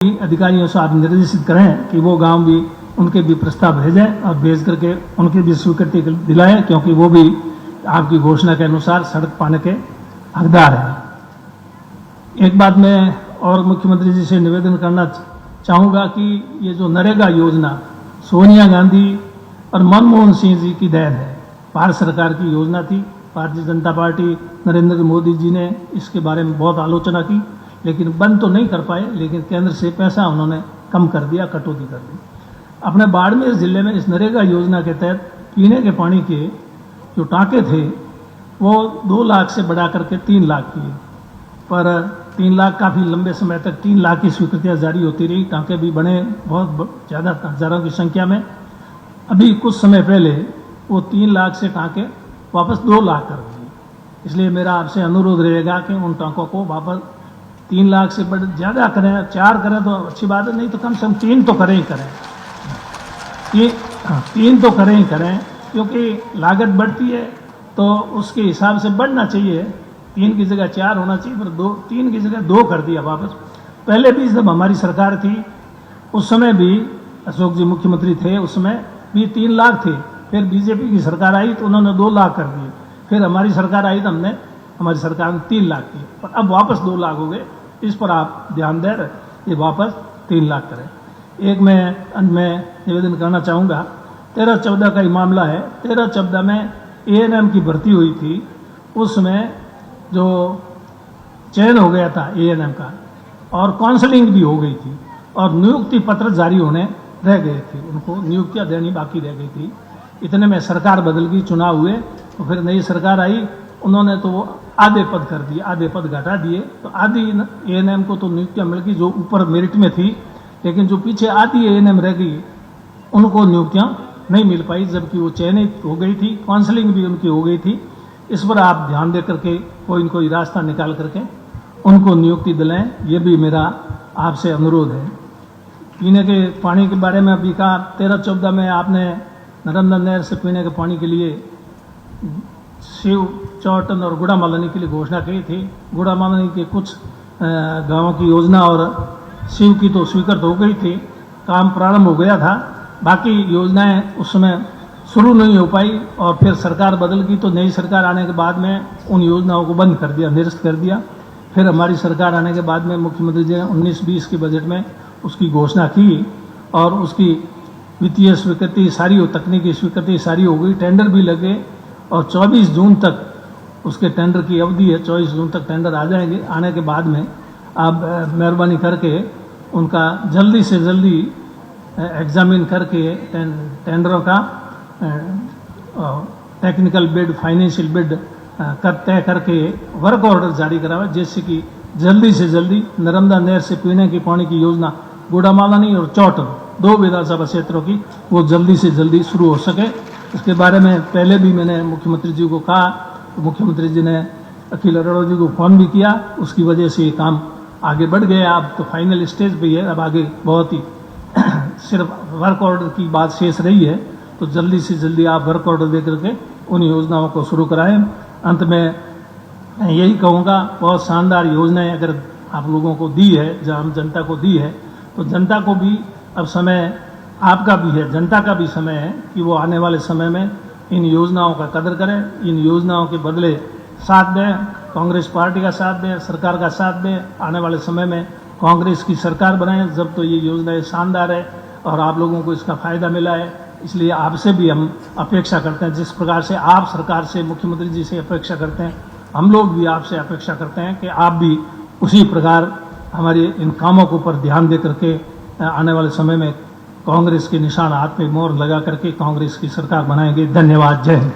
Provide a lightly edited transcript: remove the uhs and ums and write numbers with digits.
अधिकारियों से आप निर्देशित करें कि वो गांव भी उनके भी प्रस्ताव भेजें और भेज करके उनकी भी स्वीकृति दिलाएं, क्योंकि वो भी आपकी घोषणा के अनुसार सड़क पाने के हकदार हैं। एक बात मैं और मुख्यमंत्री जी से निवेदन करना चाहूँगा कि ये जो नरेगा योजना सोनिया गांधी और मनमोहन सिंह जी की देन है। भारत सरकार की योजना थी। भारतीय जनता पार्टी नरेंद्र मोदी जी ने इसके बारे में बहुत आलोचना की, लेकिन बंद तो नहीं कर पाए, लेकिन केंद्र से पैसा उन्होंने कम कर दिया, कटौती कर दी। अपने बाड़मेर जिले में इस नरेगा योजना के तहत पीने के पानी के जो टाँके थे वो 2 लाख से बढ़ा करके 3 लाख किए, पर 3 लाख काफ़ी लंबे समय तक 3 लाख की स्वीकृतियाँ जारी होती रही। टाँके भी बने बहुत ज़्यादा, हज़ारों की संख्या में। अभी कुछ समय पहले वो 3 लाख से टाँके वापस 2 लाख कर दिए। इसलिए मेरा आपसे अनुरोध रहेगा कि उन टाँकों को वापस 3 लाख से बढ़ ज़्यादा करें, 4 करें तो अच्छी बात है, नहीं तो कम से कम 3 तो करें ही करें। 3 तो करें ही करें, क्योंकि लागत बढ़ती है तो उसके हिसाब से बढ़ना चाहिए। 3 की जगह 4 होना चाहिए, पर 3 की जगह 2 कर दिया वापस। पहले भी जब हमारी सरकार थी उस समय भी अशोक जी मुख्यमंत्री थे, उस समय भी 3 लाख थे। फिर बीजेपी की सरकार आई तो उन्होंने 2 लाख कर दिए। फिर हमारी सरकार आई तो हमारी सरकार ने 3 लाख की, पर अब वापस 2 लाख हो गए। इस पर आप ध्यान दें, ये वापस 3 लाख करें। एक मैं अंत में निवेदन करना चाहूँगा, 13-14 का ही मामला है। 13-14 में ANM की भर्ती हुई थी, उसमें जो चयन हो गया था ANM का और काउंसलिंग भी हो गई थी और नियुक्ति पत्र जारी होने रह गए थे, उनको नियुक्तियाँ देनी बाकी रह गई थी। इतने में सरकार बदल गई, चुनाव हुए, तो फिर नई सरकार आई, उन्होंने तो वो आधे पद कर दिए, आधे पद घटा दिए। तो आधी ANM को तो नियुक्तियाँ मिल गई जो ऊपर मेरिट में थी, लेकिन जो पीछे आधी ANM रह गई उनको नियुक्तियाँ नहीं मिल पाई, जबकि वो चयनित हो गई थी, काउंसलिंग भी उनकी हो गई थी। इस पर आप ध्यान दे करके कोई न कोई रास्ता निकाल करके उनको नियुक्ति दिलाएं, ये भी मेरा आपसे अनुरोध है। पीने के पानी के बारे में अभी कहा, 13-14 में आपने नर्मदा नहर से पीने के पानी के लिए शिव चौटन और गुड़ामालनी के लिए घोषणा की थी। गुड़ामालनी के कुछ गांवों की योजना और शिव की तो स्वीकृत हो गई थी, काम प्रारंभ हो गया था। बाकी योजनाएं उस समय शुरू नहीं हो पाई और फिर सरकार बदल गई, तो नई सरकार आने के बाद में उन योजनाओं को बंद कर दिया, निरस्त कर दिया। फिर हमारी सरकार आने के बाद में मुख्यमंत्री जी ने 19-20 के बजट में उसकी घोषणा की और उसकी वित्तीय स्वीकृति सारी हो, तकनीकी स्वीकृति सारी हो गई, टेंडर भी लगे और 24 जून तक उसके टेंडर की अवधि है। 24 जून तक टेंडर आ जाएंगे। आने के बाद में आप मेहरबानी करके उनका जल्दी से जल्दी एग्जामिन करके टेंडरों का टेक्निकल बिड, फाइनेंशियल बिड तय करके वर्क ऑर्डर जारी करावे, जिससे कि जल्दी से जल्दी नर्मदा नहर से पीने के पानी की योजना गुड़ामालनी और चौटन 2 विधानसभा क्षेत्रों की वो जल्दी से जल्दी शुरू हो सके। इसके बारे में पहले भी मैंने मुख्यमंत्री जी को कहा, तो मुख्यमंत्री जी ने अखिल अरोड़ा जी को फोन भी किया, उसकी वजह से ये काम आगे बढ़ गया। अब तो फाइनल स्टेज पे है, अब आगे बहुत ही सिर्फ वर्क ऑर्डर की बात शेष रही है, तो जल्दी से जल्दी आप वर्क ऑर्डर दे करके उन योजनाओं को शुरू कराएं। अंत में यही कहूँगा, बहुत शानदार योजनाएं अगर आप लोगों को दी है, जब हम जनता को दी है, तो जनता को भी अब समय आपका भी है, जनता का भी समय है कि वो आने वाले समय में इन योजनाओं का कदर करें, इन योजनाओं के बदले साथ दें, कांग्रेस पार्टी का साथ दें, सरकार का साथ दें। आने वाले समय में कांग्रेस की सरकार बनाएं, जब तो ये योजनाएं शानदार है और आप लोगों को इसका फ़ायदा मिला है। इसलिए आपसे भी हम अपेक्षा करते हैं, जिस प्रकार से आप सरकार से, मुख्यमंत्री जी से अपेक्षा करते हैं, हम लोग भी आपसे अपेक्षा करते हैं कि आप भी उसी प्रकार हमारे इन कामों के ऊपर ध्यान दे करके आने वाले समय में कांग्रेस के निशान हाथ पे मोहर लगा करके कांग्रेस की सरकार बनाएंगे। धन्यवाद। जय हिंद।